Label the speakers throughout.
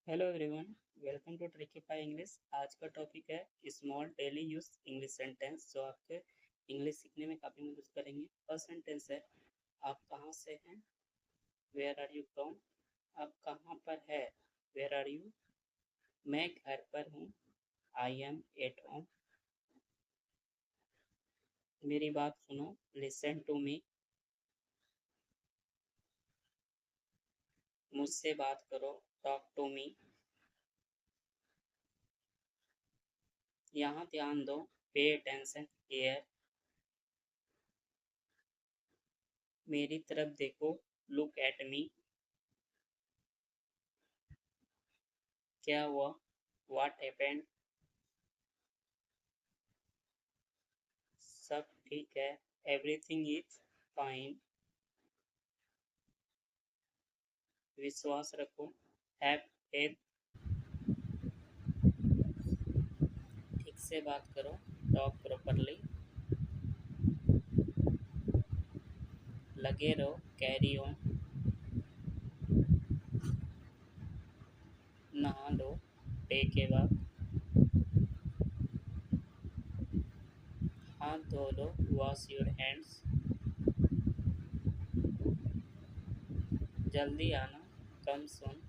Speaker 1: Hello everyone, welcome to Trickify English. आज का topic है small daily use English sentence जो आपके इंग्लिश सीखने में काफ़ी मदद करेंगे। फर्स्ट सेंटेंस है, आप कहाँ से हैं? Where are you from? आप कहाँ पर है? Where are you? मैं घर पर हूँ। I am at home. मेरी बात सुनो। Listen to me. मुझसे बात करो। Talk to me. यहाँ ध्यान दो। Pay attention here. मेरी तरफ देखो। Look at me. क्या हुआ? What happened? सब ठीक है। Everything is fine. विश्वास रखो। Have faith. ठीक से बात करो। Talk properly. लगे रहो। Carry on. नहा लो। Take a bath. हाथ धो लो। Wash your hands. जल्दी आना। कम सुन।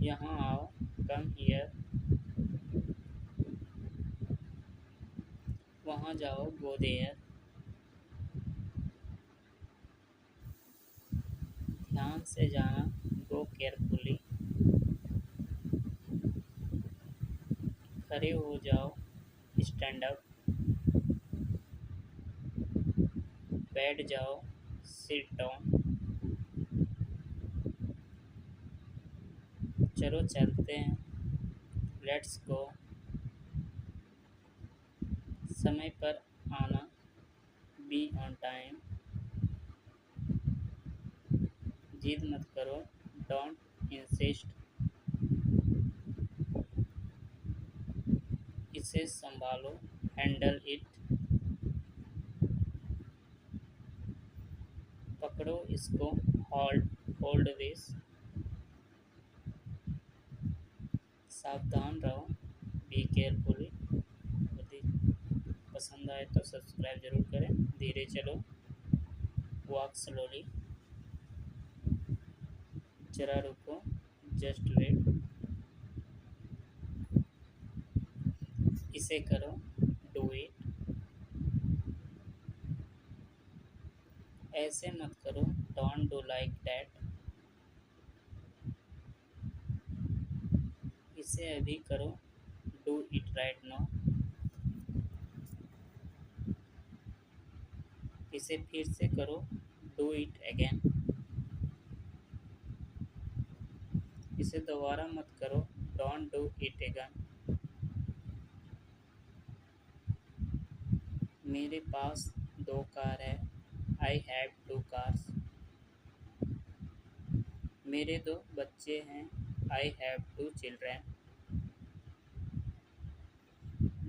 Speaker 1: यहाँ आओ। Come here. वहाँ जाओ। Go there. ध्यान से जाना। Go carefully. खड़े हो जाओ। Stand up. बैठ जाओ। Sit down. चलो चलते हैं। Let's go. समय पर आना। Be on time. जिद मत करो। Don't insist. इसे संभालो। Handle it. पकड़ो इसको। होल्ड। Hold this. सावधान रहो। Be carefully. यदि पसंद आए तो सब्सक्राइब जरूर करें। धीरे चलो। Walk slowly. जरा रुको। Just wait. इसे करो। Do it. ऐसे मत करो। Don't do like that. इसे अभी करो। Do it right now. इसे फिर से करो। Do it again. इसे दोबारा मत करो। Don't do it again. मेरे पास दो कार है। I have two cars. मेरे दो बच्चे हैं। I have two children.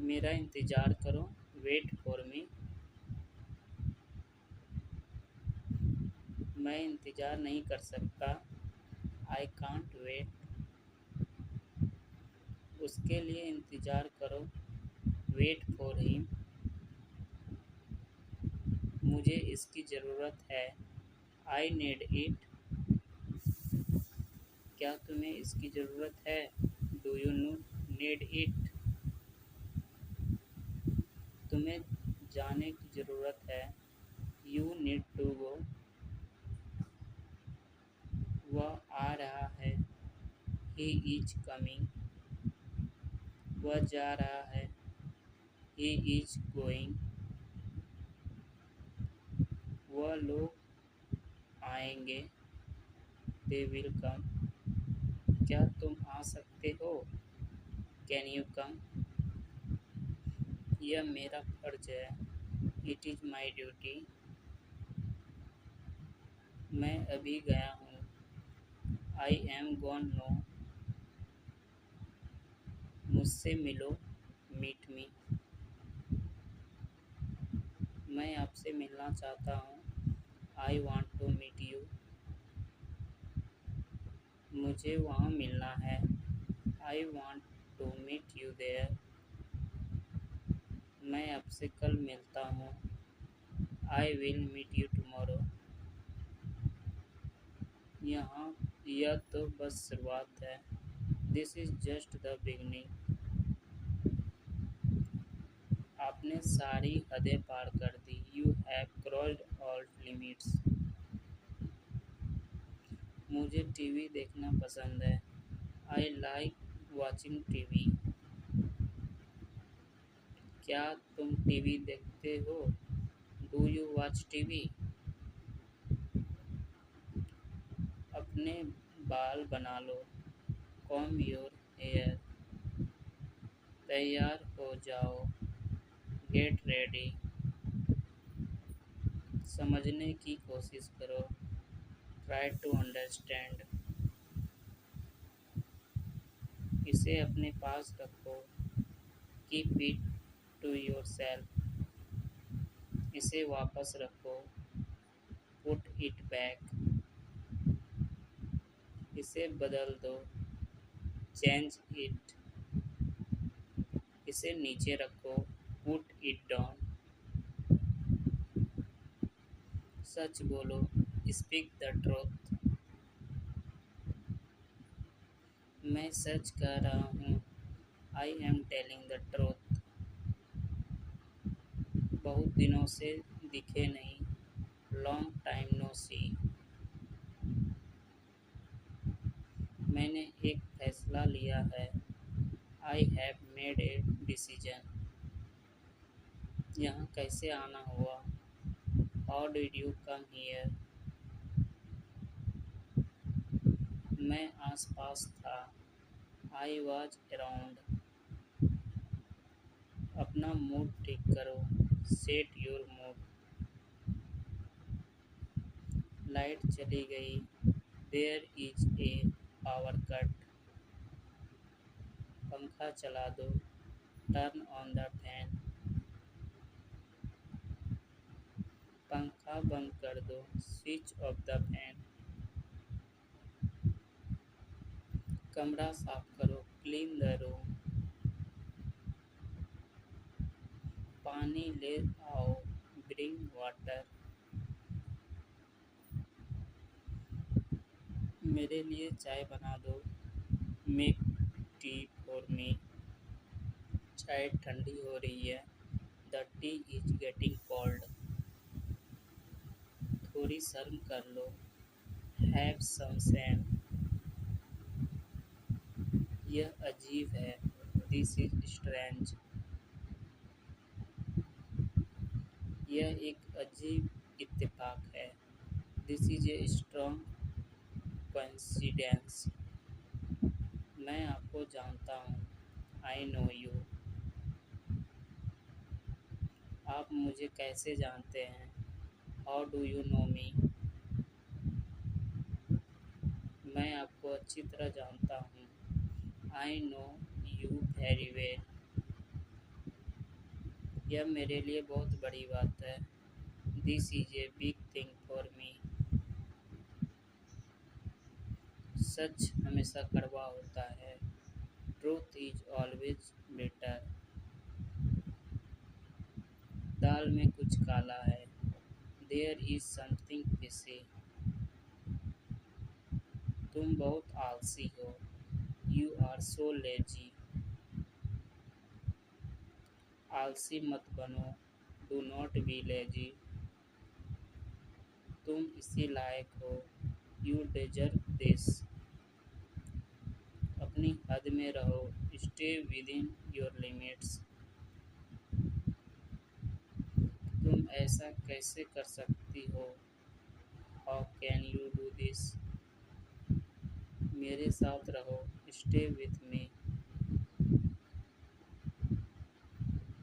Speaker 1: मेरा इंतज़ार करो। Wait for me. मैं इंतज़ार नहीं कर सकता। I can't wait. उसके लिए इंतज़ार करो। Wait for him. मुझे इसकी ज़रूरत है। I need it. क्या तुम्हें इसकी ज़रूरत है? Do you need it? तुम्हें जाने की ज़रूरत है। You need to go. वह आ रहा है। He is coming. वह जा रहा है। He is going. वह लोग आएंगे। They will come. क्या तुम आ सकते हो? Can you come? यह मेरा फर्ज है। It is my duty. मैं अभी गया हूँ। I am gone no. मुझसे मिलो। Meet me. मैं आपसे मिलना चाहता हूँ। I want to meet you. मुझे वहाँ मिलना है। I want to meet you there. मैं आपसे कल मिलता हूँ। I will meet you tomorrow. यहाँ यह तो बस शुरुआत है। This is just the beginning. आपने सारी हदें पार कर दी। You have crossed all limits. मुझे टीवी देखना पसंद है। I like watching TV. क्या तुम टीवी देखते हो? Do you watch TV? अपने बाल बना लो। Comb your hair. तैयार हो जाओ। Get ready. समझने की कोशिश करो। Try to understand. इसे अपने पास रखो। Keep it to yourself. इसे वापस रखो। Put it back. इसे बदल दो। Change it. इसे नीचे रखो। Put it down. सच बोलो। Speak the truth. मैं सच कह रहा हूँ। I am telling the truth. बहुत दिनों से दिखे नहीं। Long time no see. मैंने एक फैसला लिया है। I have made a decision. यहाँ कैसे आना हुआ? How did you come here? मैं आसपास था। I was around. अपना मूड ठीक करो। Set your mood. लाइट चली गई। There is a power cut. पंखा चला दो। Turn on the fan. पंखा बंद कर दो। Switch off the fan. कमरा साफ करो। Clean the room. पानी ले आओ। Bring water. मेरे लिए चाय बना दो। Make tea for me. चाय ठंडी हो रही है। The T is getting cold. थोड़ी शर्म कर लो। Have some sham. यह अजीब है। This is strange. यह एक अजीब इत्तेफाक है। This is a strong coincidence. मैं आपको जानता हूँ। I know you. आप मुझे कैसे जानते हैं? How do you know me? मैं आपको अच्छी तरह जानता हूँ। I know you very well. यह मेरे लिए बहुत बड़ी बात है। This is a big thing for me. सच हमेशा कड़वा होता है। Truth is always better. दाल में कुछ काला है। There is something fishy. तुम बहुत आलसी हो। You are so lazy. आलसी मत बनो। Do not be lazy. तुम इसी लायक हो। You deserve this. अपनी हद में रहो। Stay with in your limits. तुम ऐसा कैसे कर सकती हो? How can you do this? मेरे साथ रहो। Stay with me.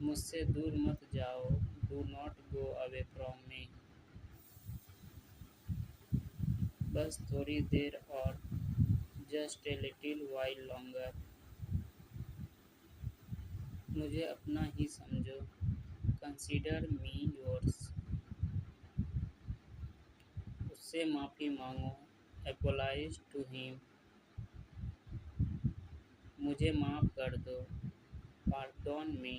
Speaker 1: मुझसे दूर मत जाओ। Do not go away from me. बस थोड़ी देर और। Just a little while longer. मुझे अपना ही समझो। Consider me yours. उससे माफ़ी मांगो। Apologise to him. मुझे माफ़ कर दो। पार्डोन मी।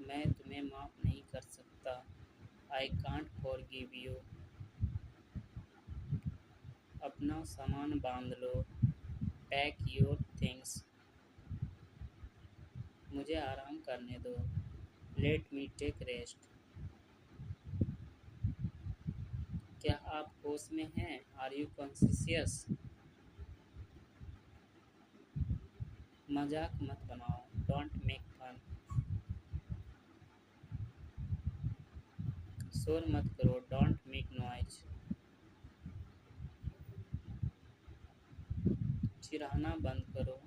Speaker 1: मैं तुम्हें माफ़ नहीं कर सकता। I can't forgive you. अपना सामान बांध लो। Pack your things. मुझे आराम करने दो। Let me take rest. क्या आप होश में हैं? Are you conscious? मजाक मत बनाओ। Don't make fun. शोर मत करो। Don't make noise. चिढ़ाना बंद करो।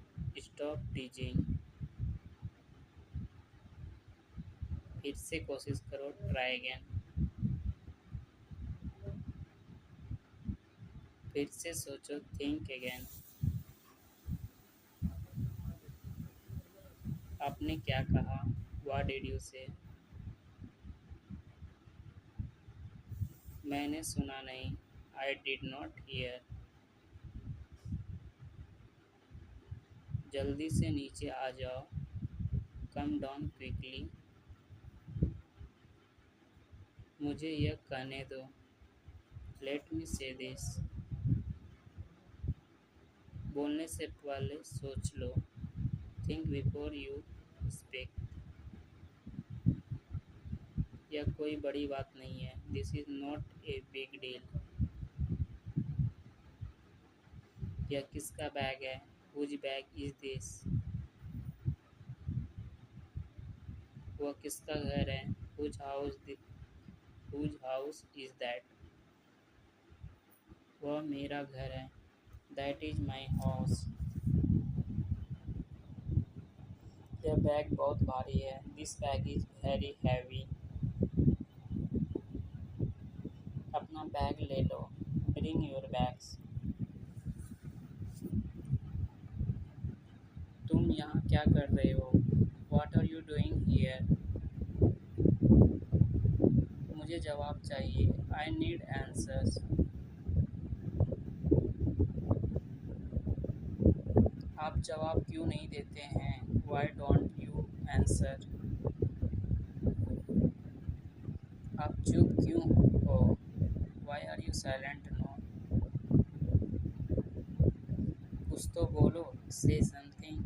Speaker 1: Stop teasing. फिर से कोशिश करो। Try again. फिर से सोचो। Think again. आपने क्या कहा? व्हाट डिड यू से? मैंने सुना नहीं। I did not here. जल्दी से नीचे आ जाओ। Come down quickly. मुझे यह कहने दो। लेट मी से दिस। बोलने से पहले सोच लो। Think before you speak. यह कोई बड़ी बात नहीं है। This is not a big deal. यह किसका बैग है? Whose bag is this? वह किसका घर है? Whose house is that? वह मेरा घर है। That is my house. यह बैग बहुत भारी है। This bag is very heavy. अपना बैग ले लो। Bring your bags. तुम यहाँ क्या कर रहे हो? What are you doing here? मुझे जवाब चाहिए। I need answers. आप जवाब क्यों नहीं देते हैं? Why don't you answer? आप चुप क्यों हो? Why are you silent no? कुछ तो बोलो। से समथिंग।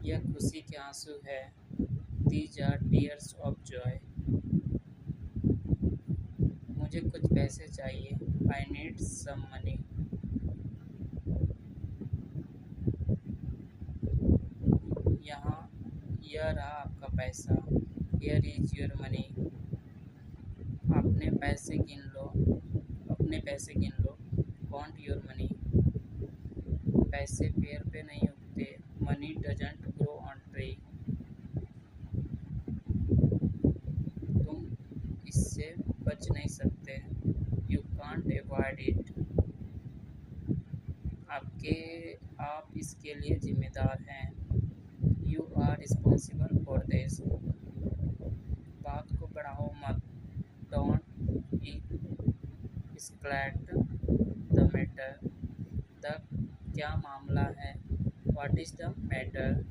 Speaker 1: यह खुशी के आंसू है। These are tears of joy. मुझे कुछ पैसे चाहिए। I need some money. यहाँ यह रहा आपका पैसा। Here is your money. अपने पैसे गिन लो। अपने पैसे गिन लो। Count your money. पैसे पेड़ पे नहीं उगते। Money doesn't grow on tree. तुम इससे बच नहीं सकते। You can't avoid it. आप इसके लिए जिम्मेदार हैं। You are responsible for this. बात को बढ़ाओ मत। Don't escalate the matter. The क्या मामला है? What is the matter?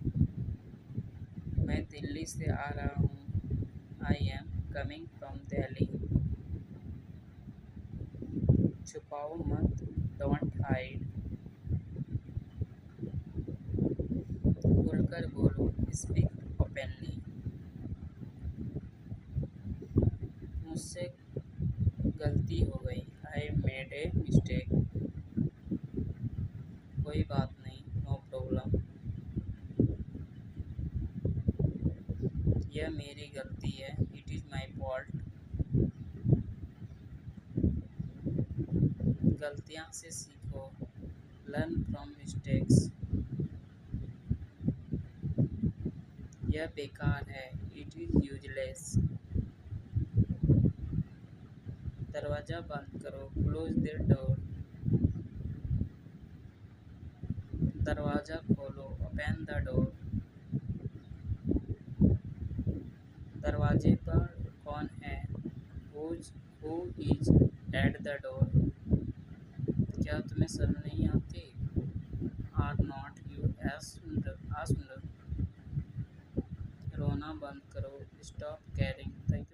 Speaker 1: मैं दिल्ली से आ रहा हूँ। I am coming from Delhi. छुपाओ मत। Don't hide. खुलकर बोलो। Speak openly. मुझसे गलती हो गई। I made a mistake. कोई बात नहीं। No problem. यह मेरी गलती है। It is my fault. गलतियाँ से सीखो। Learn from mistakes. यह बेकार है। It is useless. दरवाज़ा बंद करो। Close the door. दरवाज़ा खोलो। Open the door. दरवाजे पर कौन है? Who is at the door? क्या तुम्हें शर्म नहीं आती? Are not you ashamed? रोना बंद करो, स्टॉप कैरिंग। Thank you.